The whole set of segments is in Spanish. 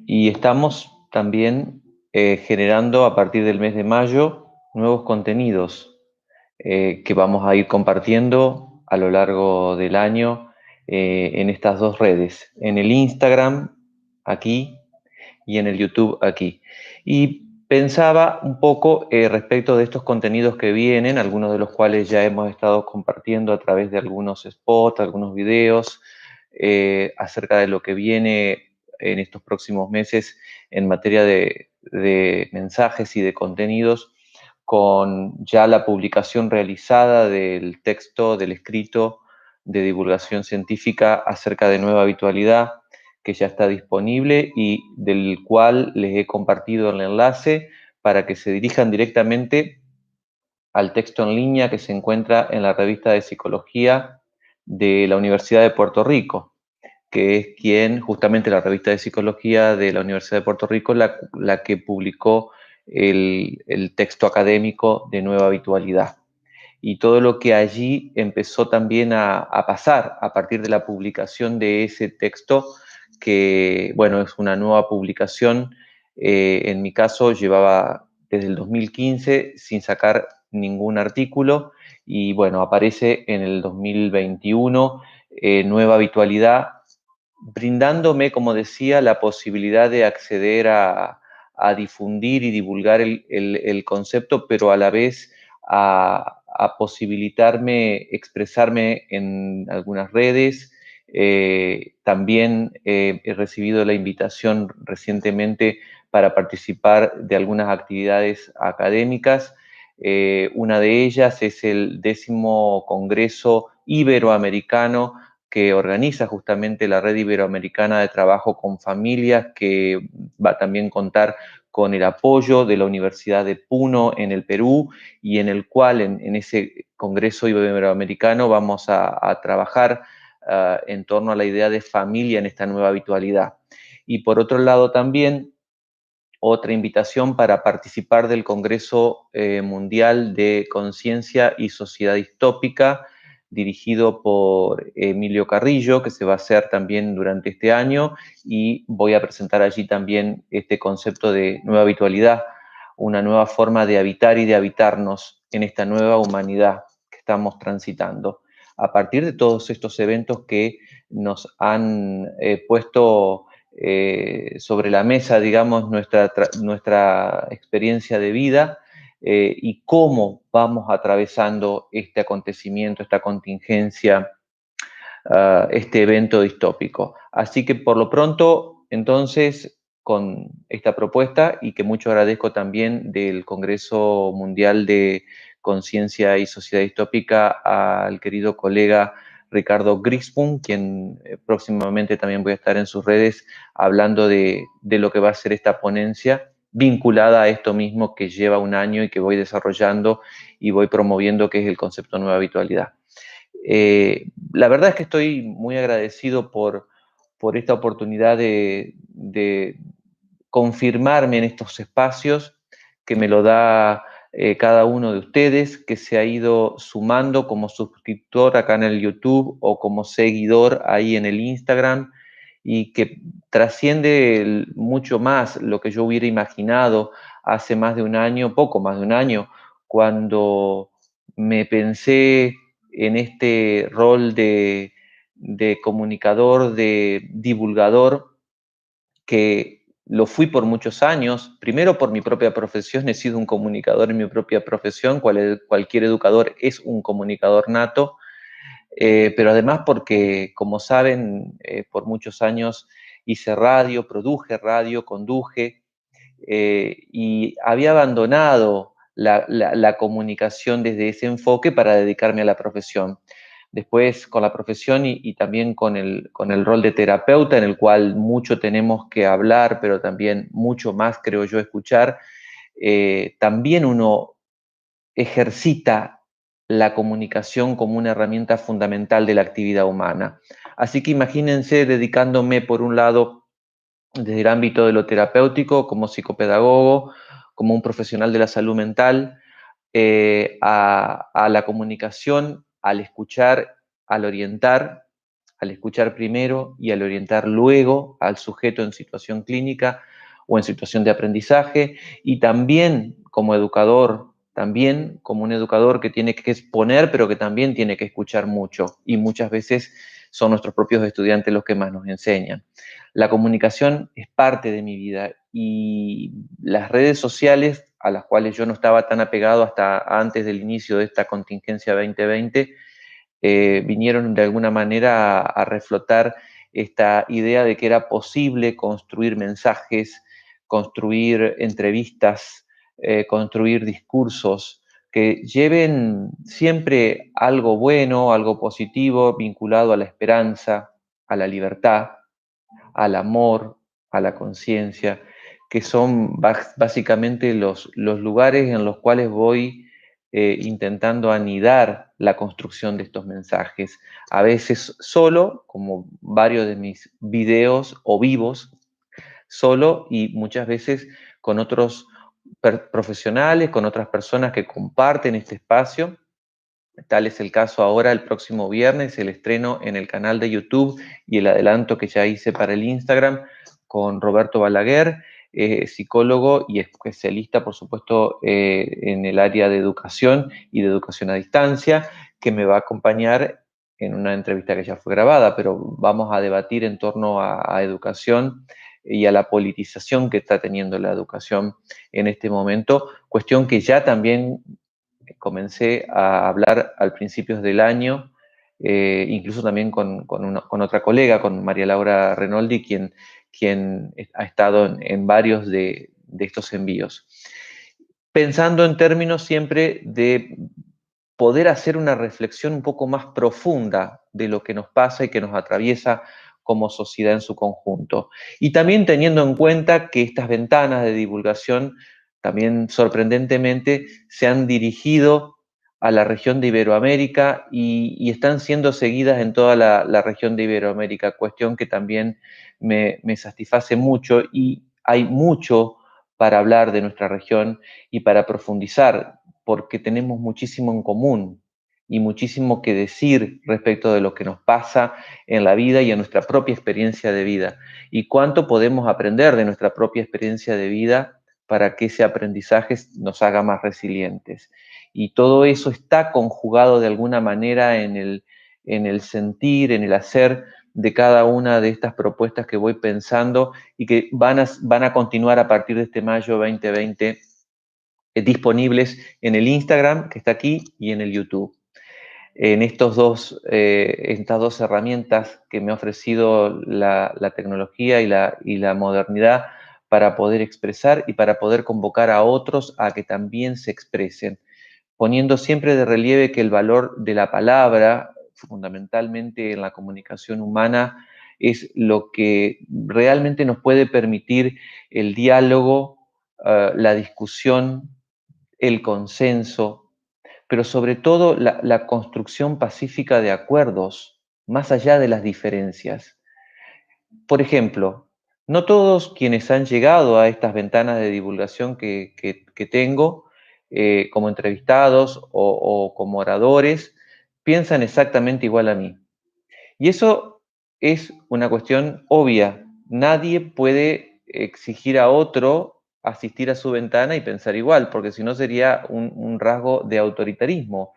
Y estamos también generando a partir del mes de mayo nuevos contenidos que vamos a ir compartiendo a lo largo del año en estas dos redes, en el Instagram aquí y en el YouTube aquí. Y pensaba un poco respecto de estos contenidos que vienen, algunos de los cuales ya hemos estado compartiendo a través de algunos spots, algunos videos, acerca de lo que viene en estos próximos meses en materia de mensajes y de contenidos, con ya la publicación realizada del texto, del escrito de divulgación científica acerca de nueva habitualidad, que ya está disponible y del cual les he compartido el enlace para que se dirijan directamente al texto en línea que se encuentra en la revista de psicología de la Universidad de Puerto Rico, que es quien, justamente la revista de psicología de la Universidad de Puerto Rico, la que publicó el texto académico de nueva habitualidad. Y todo lo que allí empezó también a pasar a partir de la publicación de ese texto, que, bueno, es una nueva publicación. En mi caso, llevaba desde el 2015 sin sacar ningún artículo y, bueno, aparece en el 2021 nueva habitualidad, brindándome, como decía, la posibilidad de acceder a difundir y divulgar el concepto, pero a la vez a posibilitarme expresarme en algunas redes. También he recibido la invitación recientemente para participar de algunas actividades académicas. Una de ellas es el 10º Congreso Iberoamericano que organiza justamente la Red Iberoamericana de Trabajo con Familias, que va a también contar con el apoyo de la Universidad de Puno en el Perú, y en el cual en ese Congreso Iberoamericano vamos a trabajar en torno a la idea de familia en esta nueva habitualidad. Y por otro lado también otra invitación para participar del Congreso Mundial de Conciencia y Sociedad Distópica, dirigido por Emilio Carrillo, que se va a hacer también durante este año, y voy a presentar allí también este concepto de nueva habitualidad, una nueva forma de habitar y de habitarnos en esta nueva humanidad que estamos transitando. A partir de todos estos eventos que nos han puesto sobre la mesa, digamos, nuestra experiencia de vida y cómo vamos atravesando este acontecimiento, esta contingencia, este evento distópico. Así que por lo pronto, entonces, con esta propuesta, y que mucho agradezco también del Congreso Mundial de Conciencia y Sociedad Distópica al querido colega Ricardo Grigspoon, quien próximamente también voy a estar en sus redes hablando de lo que va a ser esta ponencia vinculada a esto mismo que lleva un año y que voy desarrollando y voy promoviendo, que es el concepto nueva habitualidad. La verdad es que estoy muy agradecido por esta oportunidad de confirmarme en estos espacios que me lo da cada uno de ustedes, que se ha ido sumando como suscriptor acá en el YouTube o como seguidor ahí en el Instagram, y que trasciende mucho más lo que yo hubiera imaginado hace más de un año, poco más de un año, cuando me pensé en este rol de comunicador, de divulgador, que lo fui por muchos años, primero por mi propia profesión. He sido un comunicador en mi propia profesión, cualquier educador es un comunicador nato, pero además porque, como saben, por muchos años hice radio, produje radio, conduje, y había abandonado la comunicación desde ese enfoque para dedicarme a la profesión. Después con la profesión y también con el rol de terapeuta, en el cual mucho tenemos que hablar, pero también mucho más, creo yo, escuchar, también uno ejercita la comunicación como una herramienta fundamental de la actividad humana. Así que imagínense dedicándome, por un lado, desde el ámbito de lo terapéutico, como psicopedagogo, como un profesional de la salud mental, a la comunicación, al escuchar, al orientar, al escuchar primero y al orientar luego al sujeto en situación clínica o en situación de aprendizaje, y también como educador, también como un educador que tiene que exponer, pero que también tiene que escuchar mucho, y muchas veces son nuestros propios estudiantes los que más nos enseñan. La comunicación es parte de mi vida, y las redes sociales, a las cuales yo no estaba tan apegado hasta antes del inicio de esta contingencia 2020, vinieron de alguna manera a reflotar esta idea de que era posible construir mensajes, construir entrevistas, construir discursos que lleven siempre algo bueno, algo positivo, vinculado a la esperanza, a la libertad, al amor, a la conciencia, que son básicamente los lugares en los cuales voy intentando anidar la construcción de estos mensajes. A veces solo, como varios de mis videos o vivos, solo, y muchas veces con otros profesionales, con otras personas que comparten este espacio. Tal es el caso ahora, el próximo viernes, el estreno en el canal de YouTube y el adelanto que ya hice para el Instagram con Roberto Balaguer, psicólogo y especialista, por supuesto, en el área de educación y de educación a distancia, que me va a acompañar en una entrevista que ya fue grabada, pero vamos a debatir en torno a educación y a la politización que está teniendo la educación en este momento, cuestión que ya también comencé a hablar al principios del año, incluso también con otra colega, con María Laura Renoldi, quien ha estado en varios de estos envíos. Pensando en términos siempre de poder hacer una reflexión un poco más profunda de lo que nos pasa y que nos atraviesa como sociedad en su conjunto. Y también teniendo en cuenta que estas ventanas de divulgación también sorprendentemente se han dirigido a la región de Iberoamérica y están siendo seguidas en toda la región de Iberoamérica, cuestión que también me satisface mucho, y hay mucho para hablar de nuestra región y para profundizar, porque tenemos muchísimo en común y muchísimo que decir respecto de lo que nos pasa en la vida y en nuestra propia experiencia de vida, y cuánto podemos aprender de nuestra propia experiencia de vida para que ese aprendizaje nos haga más resilientes. Y todo eso está conjugado de alguna manera en el sentir, en el hacer de cada una de estas propuestas que voy pensando y que van a continuar a partir de este mayo 2020 disponibles en el Instagram, que está aquí, y en el YouTube. En estas dos herramientas que me ha ofrecido la tecnología y la modernidad para poder expresar y para poder convocar a otros a que también se expresen, poniendo siempre de relieve que el valor de la palabra, fundamentalmente en la comunicación humana, es lo que realmente nos puede permitir el diálogo, la discusión, el consenso, pero sobre todo la construcción pacífica de acuerdos, más allá de las diferencias. Por ejemplo, no todos quienes han llegado a estas ventanas de divulgación que tengo, como entrevistados o como oradores, piensan exactamente igual a mí. Y eso es una cuestión obvia. Nadie puede exigir a otro asistir a su ventana y pensar igual, porque si no sería un rasgo de autoritarismo.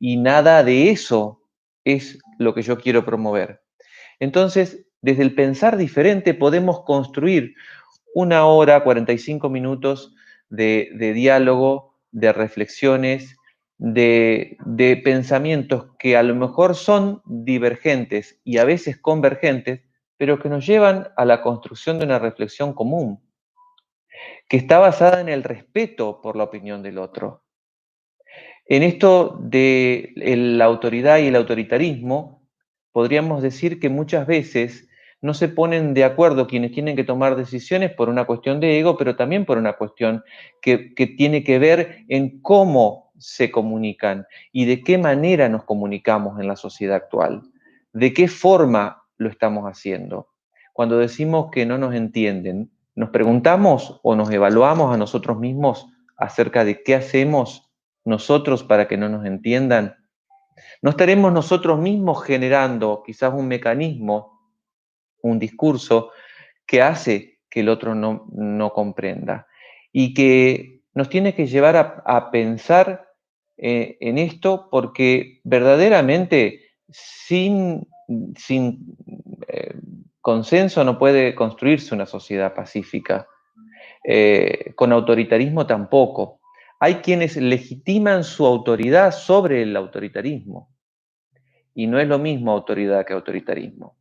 Y nada de eso es lo que yo quiero promover. Entonces, desde el pensar diferente podemos construir 1 hora, 45 minutos de diálogo, de reflexiones, de pensamientos que a lo mejor son divergentes y a veces convergentes, pero que nos llevan a la construcción de una reflexión común, que está basada en el respeto por la opinión del otro. En esto de la autoridad y el autoritarismo, podríamos decir que muchas veces no se ponen de acuerdo quienes tienen que tomar decisiones por una cuestión de ego, pero también por una cuestión que tiene que ver en cómo se comunican y de qué manera nos comunicamos en la sociedad actual, de qué forma lo estamos haciendo. Cuando decimos que no nos entienden, ¿nos preguntamos o nos evaluamos a nosotros mismos acerca de qué hacemos nosotros para que no nos entiendan? No estaremos nosotros mismos generando quizás un mecanismo, un discurso que hace que el otro no comprenda y que nos tiene que llevar a pensar en esto, porque verdaderamente sin consenso no puede construirse una sociedad pacífica. Con autoritarismo tampoco. Hay quienes legitiman su autoridad sobre el autoritarismo, y no es lo mismo autoridad que autoritarismo.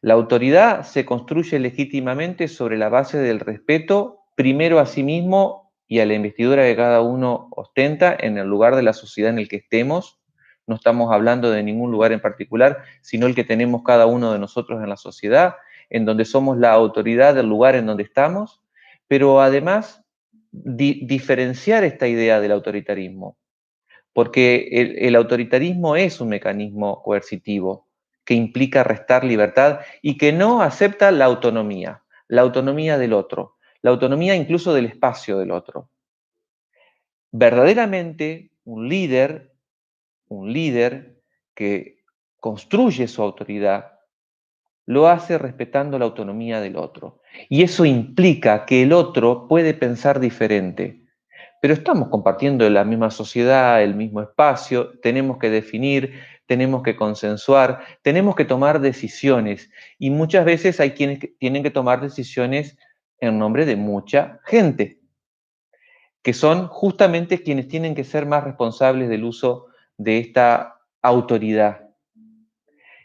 La autoridad se construye legítimamente sobre la base del respeto, primero a sí mismo y a la investidura que cada uno ostenta en el lugar de la sociedad en el que estemos. No estamos hablando de ningún lugar en particular, sino el que tenemos cada uno de nosotros en la sociedad, en donde somos la autoridad del lugar en donde estamos, pero además diferenciar esta idea del autoritarismo, porque el autoritarismo es un mecanismo coercitivo que implica restar libertad y que no acepta la autonomía del otro, la autonomía incluso del espacio del otro. Verdaderamente, un líder que construye su autoridad, lo hace respetando la autonomía del otro. Y eso implica que el otro puede pensar diferente, pero estamos compartiendo la misma sociedad, el mismo espacio, tenemos que definir, tenemos que consensuar, tenemos que tomar decisiones, y muchas veces hay quienes tienen que tomar decisiones en nombre de mucha gente, que son justamente quienes tienen que ser más responsables del uso de esta autoridad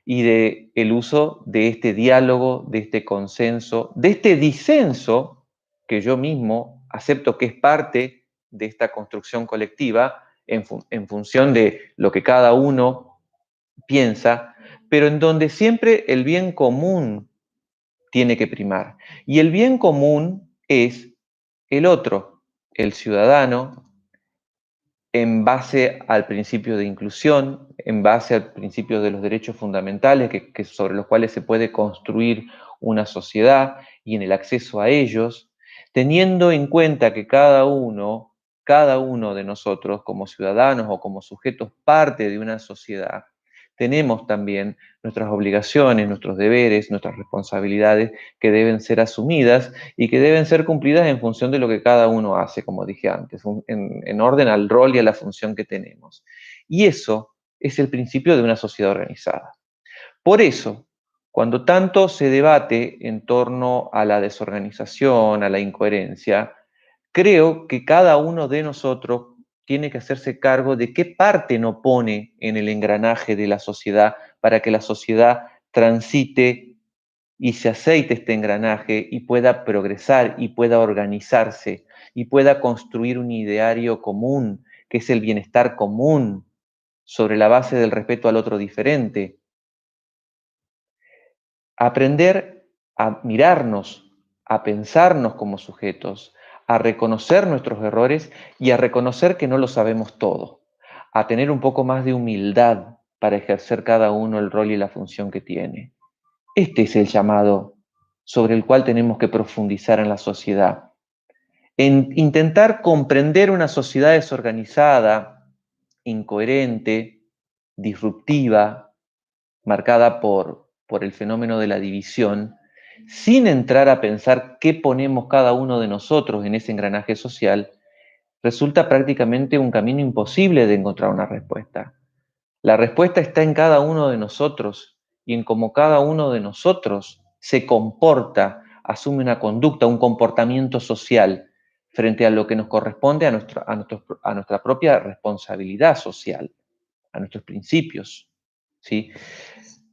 y del uso de este diálogo, de este consenso, de este disenso, que yo mismo acepto que es parte de esta construcción colectiva en función de lo que cada uno piensa, pero en donde siempre el bien común tiene que primar. Y el bien común es el otro, el ciudadano, en base al principio de inclusión, en base al principio de los derechos fundamentales sobre los cuales se puede construir una sociedad y en el acceso a ellos, teniendo en cuenta que cada uno de nosotros como ciudadanos o como sujetos parte de una sociedad, tenemos también nuestras obligaciones, nuestros deberes, nuestras responsabilidades que deben ser asumidas y que deben ser cumplidas en función de lo que cada uno hace, como dije antes, en orden al rol y a la función que tenemos. Y eso es el principio de una sociedad organizada. Por eso, cuando tanto se debate en torno a la desorganización, a la incoherencia, creo que cada uno de nosotros tiene que hacerse cargo de qué parte no pone en el engranaje de la sociedad para que la sociedad transite y se aceite este engranaje y pueda progresar y pueda organizarse y pueda construir un ideario común, que es el bienestar común, sobre la base del respeto al otro diferente. Aprender a mirarnos, a pensarnos como sujetos, a reconocer nuestros errores y a reconocer que no lo sabemos todo, a tener un poco más de humildad para ejercer cada uno el rol y la función que tiene. Este es el llamado sobre el cual tenemos que profundizar en la sociedad. En intentar comprender una sociedad desorganizada, incoherente, disruptiva, marcada por el fenómeno de la división, sin entrar a pensar qué ponemos cada uno de nosotros en ese engranaje social, resulta prácticamente un camino imposible de encontrar una respuesta. La respuesta está en cada uno de nosotros y en cómo cada uno de nosotros se comporta, asume una conducta, un comportamiento social frente a lo que nos corresponde a nuestra propia responsabilidad social, a nuestros principios, ¿sí?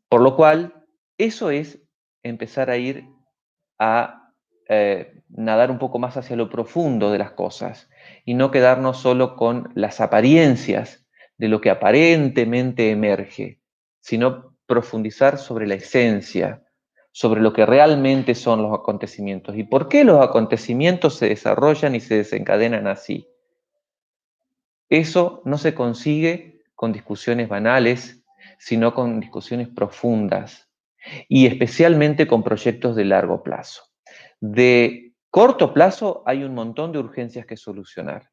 Por lo cual, eso es empezar a ir a nadar un poco más hacia lo profundo de las cosas y no quedarnos solo con las apariencias de lo que aparentemente emerge, sino profundizar sobre la esencia, sobre lo que realmente son los acontecimientos y por qué los acontecimientos se desarrollan y se desencadenan así. Eso no se consigue con discusiones banales, sino con discusiones profundas y especialmente con proyectos de largo plazo. De corto plazo hay un montón de urgencias que solucionar,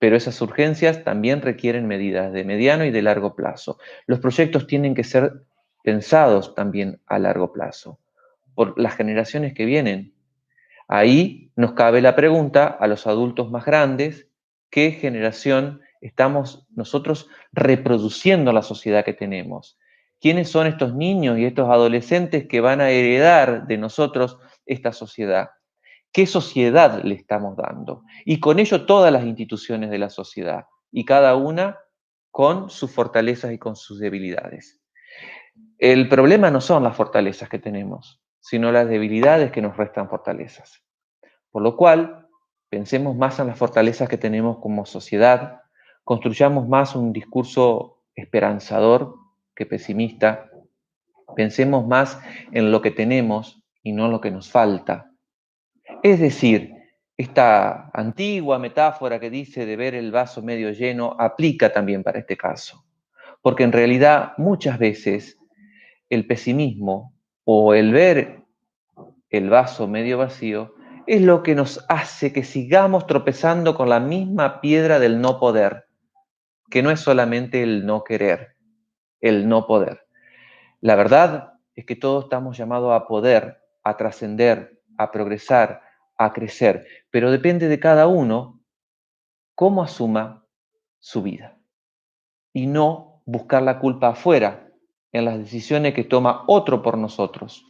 pero esas urgencias también requieren medidas de mediano y de largo plazo. Los proyectos tienen que ser pensados también a largo plazo, por las generaciones que vienen. Ahí nos cabe la pregunta a los adultos más grandes, ¿qué generación estamos nosotros reproduciendo la sociedad que tenemos? ¿Quiénes son estos niños y estos adolescentes que van a heredar de nosotros esta sociedad? ¿Qué sociedad le estamos dando? Y con ello todas las instituciones de la sociedad, y cada una con sus fortalezas y con sus debilidades. El problema no son las fortalezas que tenemos, sino las debilidades que nos restan fortalezas. Por lo cual, pensemos más en las fortalezas que tenemos como sociedad, construyamos más un discurso esperanzador que pesimista, pensemos más en lo que tenemos y no en lo que nos falta. Es decir, esta antigua metáfora que dice de ver el vaso medio lleno aplica también para este caso, porque en realidad muchas veces el pesimismo o el ver el vaso medio vacío es lo que nos hace que sigamos tropezando con la misma piedra del no poder, que no es solamente el no querer, el no poder. La verdad es que todos estamos llamados a poder, a trascender, a progresar, a crecer, pero depende de cada uno cómo asuma su vida y no buscar la culpa afuera en las decisiones que toma otro por nosotros,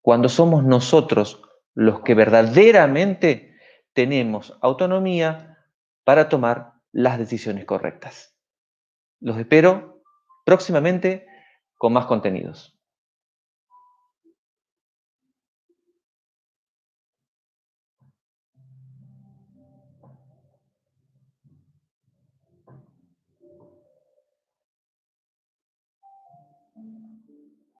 cuando somos nosotros los que verdaderamente tenemos autonomía para tomar las decisiones correctas. Los espero próximamente con más contenidos.